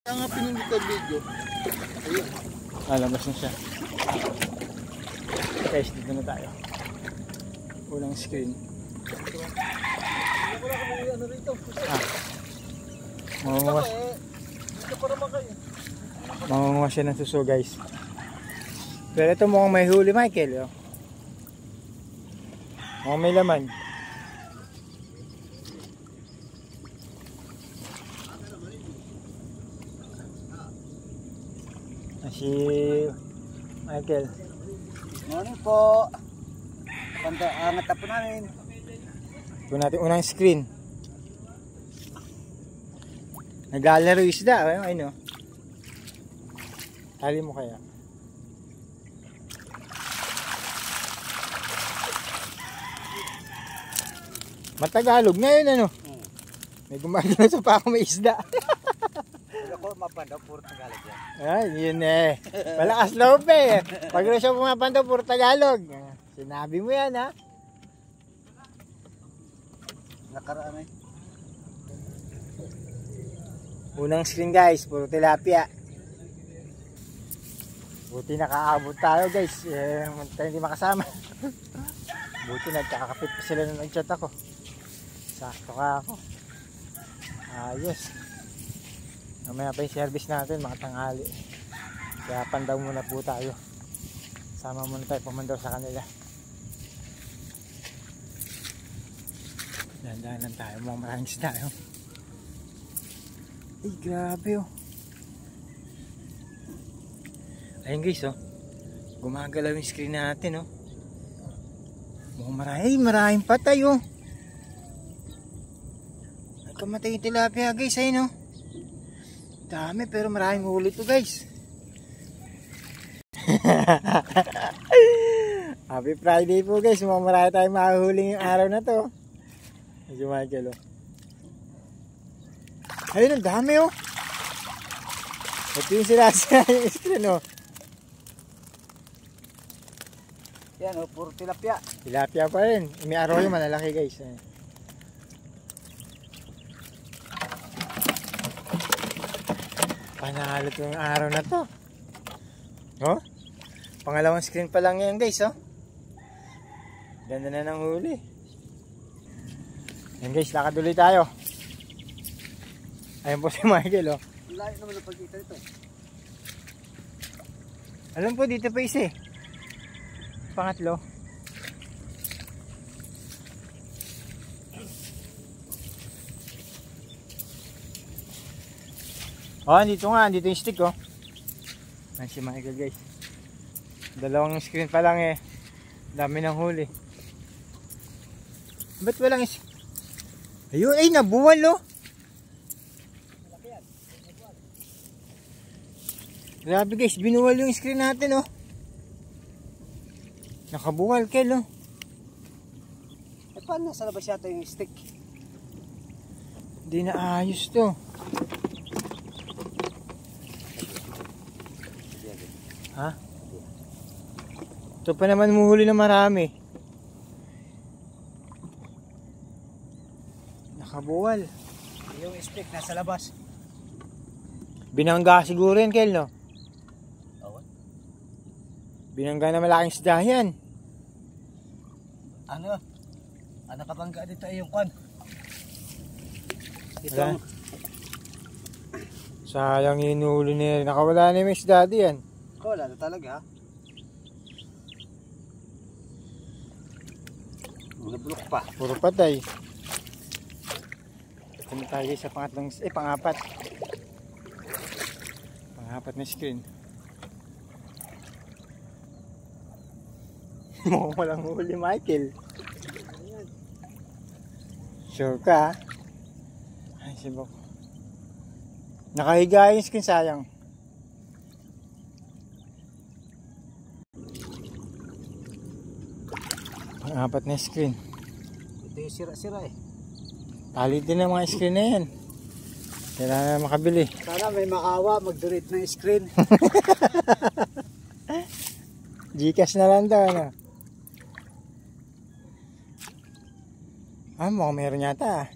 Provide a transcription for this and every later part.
Kaya nga pinindot ang video. Ayun. Labas na siya. Guys, dito na tayo. Unang screen. Wala ka may ano rito. Mangunguwas. Dito pa naman kayo. Mangunguwas siya ng suso, guys. Pero ito mukhang may huli, Michael. Oh. Mukhang may laman. Si Michael. Morning po. Angat na po namin. Ito natin unang screen. Naglalaro isda. Ayun o. Tali mo kaya. Matagalog na yun ano. May gumagano sa pa ako may isda. Ako mapandaw, puro Tagalog yan. Ay, yun eh. Malakas loob eh. Pag rin siya pumapandaw, puro Tagalog. Sinabi mo yan ha. Nakaraan eh. Unang screen guys, puro tilapia. Buti nakaabot tayo guys. Tayo hindi makasama. Buti nagkakapit pa sila nung nag-chat ako. Sakto ka ako. Ayos. Mamaya pa yung service natin, mga tanghali. Kaya pandaw muna po tayo. Sama muna tayo pumandaw sa kanila. Dahan-dahan lang tayo, mga maraming sila tayo. Ay, grabe oh. Ayun guys oh. Gumagalaw yung screen natin oh. Mukhang maraming patay oh. Nagkamatay yung tilapia guys, ayun oh. Dami pero maraming huli to guys. Happy Friday po guys. Mukhang marami tayong mahuhuling yung araw na to. Si Michael oh. Ayun ang dami oh. Ito yung sinasya yung screen oh. Yan oh, puro tilapia. Tilapia pa rin. May arroyo malalaki guys. Panalo itong araw na to. Oh? Pangalawang screen pa lang yan guys oh. Ganda na ng huli. Yan guys, lakad ulit tayo. Ayun po si Michael oh. Layo naman ang pagkita ito. Alam po dito pa isa eh. Pangatlo. Oh, dito nga, dito yung stick oh. Ayan si Michael guys. Dalawang screen pa lang eh. Dami ng huli. Ba't walang ayun, ay nabuwal oh. Grabe guys, binuwal yung screen natin oh. Nakabuwal kel oh. Eh paano nasa labas yata yung stick? Hindi na ayos to. Ha? Ito pa naman muhuli na marami. Nakabuwal. Yung stick nasa labas. Binangga siguro yan, Kel, no? Oo. Binangga na malaking isda yan. Ano? Ano kabangga dito ay yung kwan? Ito. Wala. Sayang inuhuli niya. Nakawala na yung isda yan. Wala na talaga. Nabulok pa. Puro patay. Kung tayo sa pangatlong, pangapat. Pangapat na screen. Mukhang walang huli, Michael. Sure ka? Ay, sibok. Nakahiga yung screen, sayang. Pangapat na screen. Ito yung sira-sira eh. Palit din ang mga screen na yan. Kailangan na makabili. Sana may maawa, mag-donate ng screen. Gcash na lang daw, ano? Mukhang meron yata.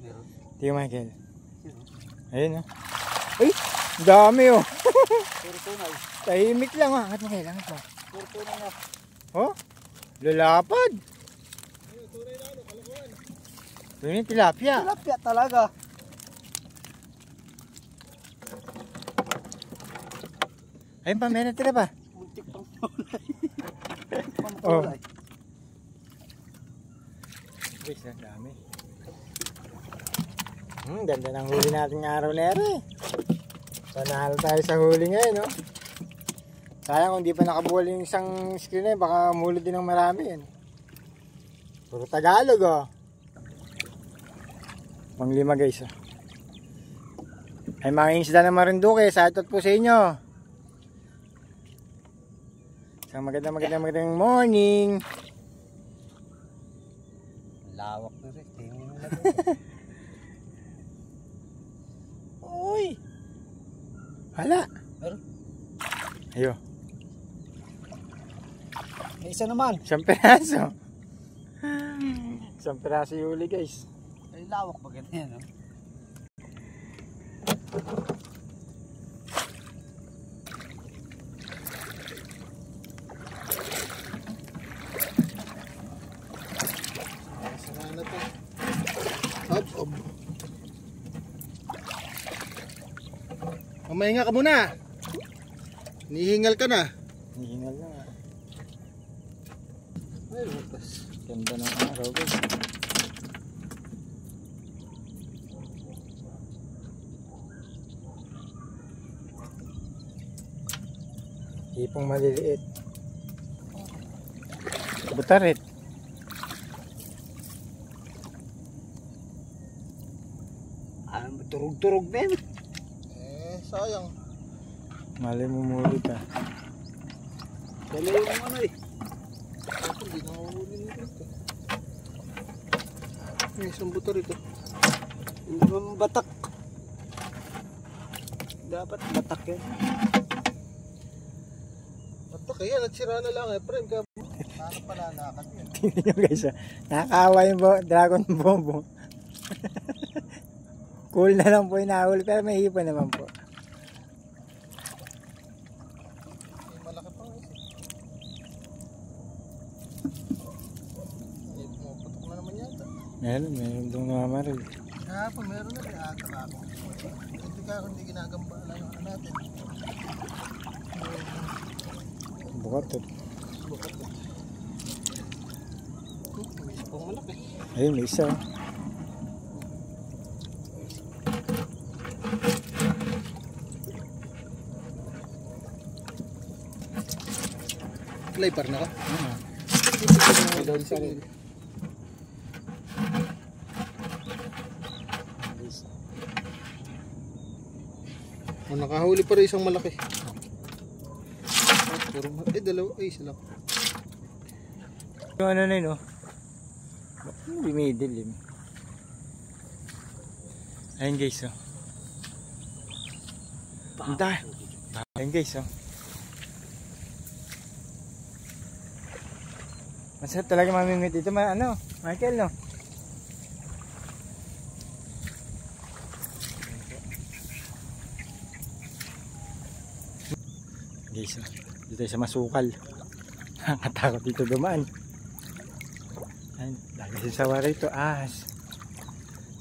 Meron. Tiyo, Michael. Meron. Ayun, oh. Uy! Dami oh. Puro tunay. Tahimik lang oh. Angat mo kayo, angat mo. Puro tunay na. Oh, lalapad. Ito yung tilapia. Tilapia talaga. Ayun pa, meron tira pa. Muntik pang tunay. Pang Oh. tunay. Guys, ang dami. Ganda ng huli nating araw na rin. Panalo tayo sa huli ngayon, no? Sayang kung di pa nakabuhol yung isang screen na yun, baka mulod din ng marami yan. Puro Tagalog, oh. Panglima guys, oh. Ay mga isda ng Marinduque, shoutout po sa inyo. Isang magandang morning. Lawak na rin. Tingin mo na Uy! Hala! Meron? Ayo, May isa naman. isang peraso. Isang peraso yung huli guys. Ay, lawak pa ganyan, no? Sana to. Up. Mamahinga ka muna. Nihingal ka na. Hihingal na nga. Ay, lupas. Ganda ng araw guys. Hipong maliliit. Butarit. Turog-turog din. Sayang. Mali mo muli ka. Dali yung ano eh. Ako, hindi na mahuli nito. May isang buto rito. Hindi naman batak. Dapat batak yan. Bato kaya, nagsira na lang eh. Prem, kaya nakapalalakad yan. Tingnan nyo guys, oh. Nakakaawa yung dragon bobo. Cool na lang po yung nahuli, pero may hipa naman po. May malaki pa nga isa. Ay, pumapatok na naman yata. Meron doon namamaril. Kahapon, meron na rin ata ako. Hindi ka kung hindi ginagambala yung ano natin. Bukatot. Bukat na. May isa pang malaki. Ayun, may isa. Oh. Flyper na ka? May doon sa rin. Oh, nakahuli pa rin isang malaki. Dalawa. Ay, isa lang. Yung ano na yun, oh. Dumidilim. Ayun guys, oh. Ang dahil. Ayun guys, oh. Masarap talaga mamimit dito, ano, Michael, no? Guys, oh. Dito tayo sa masukal. Nakatakot dito dumaan. Ayun, lagi sa sawa rito, ahas.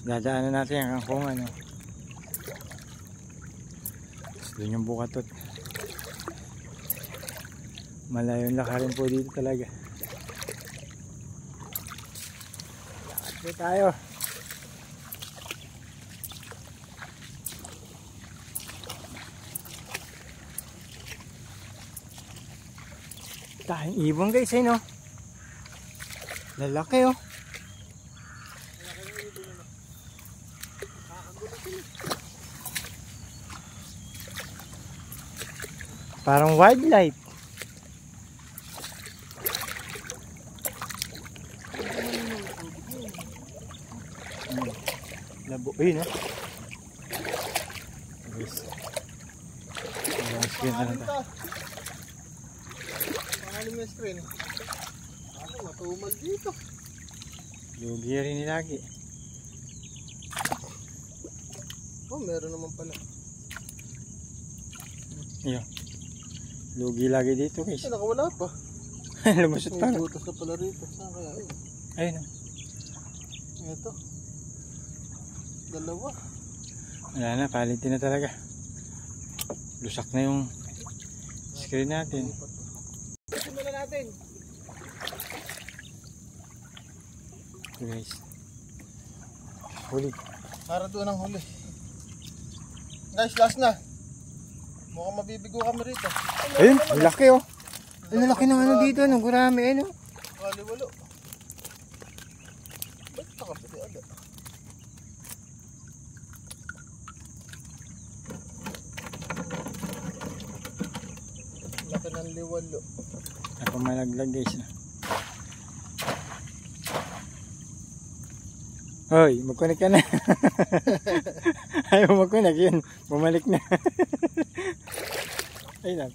Dadaanan natin ang kangkungan, no? Doon yung bukatot. Malayong lakarin po dito talaga. Lakad po tayo. Tayong ibon guys, eh, no? Lalaki, oh. Parang wildlife. Labo, ayun, no? Guys. Ang screen na lang tayo. Pangalim yung screen. Ako, matumal dito. Lugi rin nilagi. Oh, meron naman pala. Ayun. Lugi lagi dito guys. Ay, nakawala pa. Lumusot pa. May butas na pala rito. Saan kaya yun? Ayun. Ito. Dalawa. Wala na, palitin na talaga. Lusak na yung screen natin. Simulan natin. Ito guys. Huli. Para doon ang huli. Guys, last na. Mukhang mabibigo kami rito. Ayun, ang laki oh. Ang laki ng ano dito, ng gurami eh no. Walo-walo. Ba't nakapili agad? Laki ng liwalo. Ako malaglag guys. Hoy, mag-connect ka na. Ayaw mag-connect yun. Bumalik na. Ayun na.